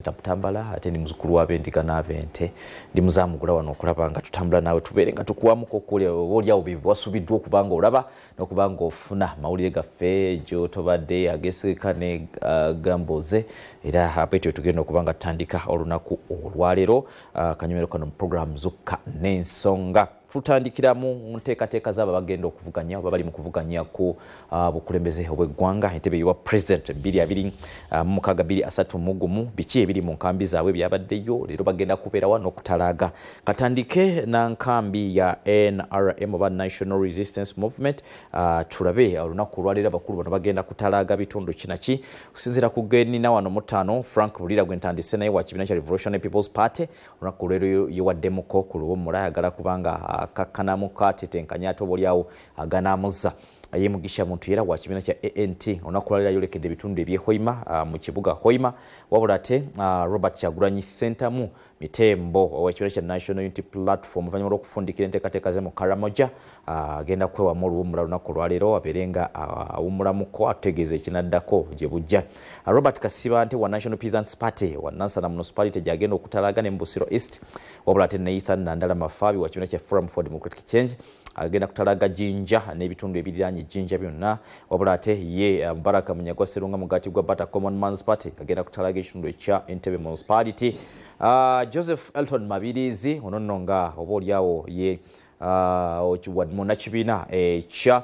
Taputambala ate ni muzukuru wa bentika n'abente ndi muzamugula wano okulaba nga tutambula nawe tubeere nga tukuwamuko kule olya obibu wasubiddwa okubanga olaba n'okubanga ofuna mawulire gaffe gy'otobadde agesekeka ne gamboze era apetyo tugenda okubanga tutandika olunaku olwaleero kanyumero kano mu program zokka n'ensonga tutandikira mu nteekateeka z'abo bagenda okuvuganya oba bali mu kuvuganya ku bukulembeze obw'eggwanga entebe y'obwa president 2026 biki ebiri mu nkambi zaabwe byabaddeyo leero bagenda kubeera wano okutalaaga katandike na nkambi ya NRM oba National Resistance Movement tulabe olunaku olwaleero abakulu bano bagenda kutalaaga bitundu kinaki kusinziira ku genina wano mutaano Frank Bulira gwentandise naye wa kibiina kya Revolutionary People's Party olunaku olwaleero yewaddemuko ku luwummula ayagala kubanga kakanamu katetenkanya tobolyawo aganaamuza yemugisha muntu era wa kibiina kya ANT onakulalira yolekedde ebitundu ebyehoima mu kibuga Hoima wabula ate Robert Kyagulanyi Center mu Mitembo owa kibiina kya National Unity Platform oluvannyuma lw'okufundikira enteekateeka ze mu Karamoja agenda kwewamu oluwummula lunaku lwaleero abeerenga awummulamuko ategeeza ekinaddako gye bujja Robert Kasibante wa National Peasants Party wa Nansana Municipality gyagenda okutalaaga ne Mbusiro East wabula ate ne Ethan Nandala Mafabi wa kibiina kya Forum for Democratic Change agenda kutalaaga Jinja n'ebitundu ebiriraanye Jinja byonna wabula ate ye Baraka Munyagwa Serunga mugati gwa Bata Common Man's Party agenda kutalaaga ekitundu ekya Entebbe Municipality Joseph Elton Mabirizi onono nga oba olyawo ye munakibiina ekya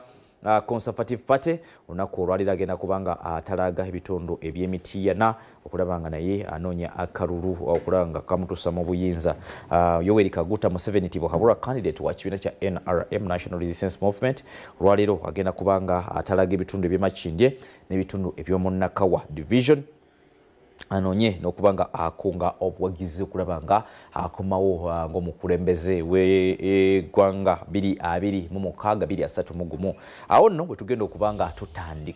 Conservative Party olunaku olwaliro agenda kubanga atalaaga ebitundu eby'Emityana okulaba nga naye anoonya akalulu okulaba nga kamutuusa mu buyinza Yoweri Kaguta Museveni Tibuhaburwa candidate wa kibiina kya NRM National Resistance Movement olwaleero agenda kubanga atalaaga ebitundu eby'Makindye n'ebitundu eby'Omunnakawa Division anoonye n'okubanga akunga obuwagizi okulaba nga akomawo ng'omukulembeze w'eggwanga 2026 awo nno bwe tugenda okubanga tutandika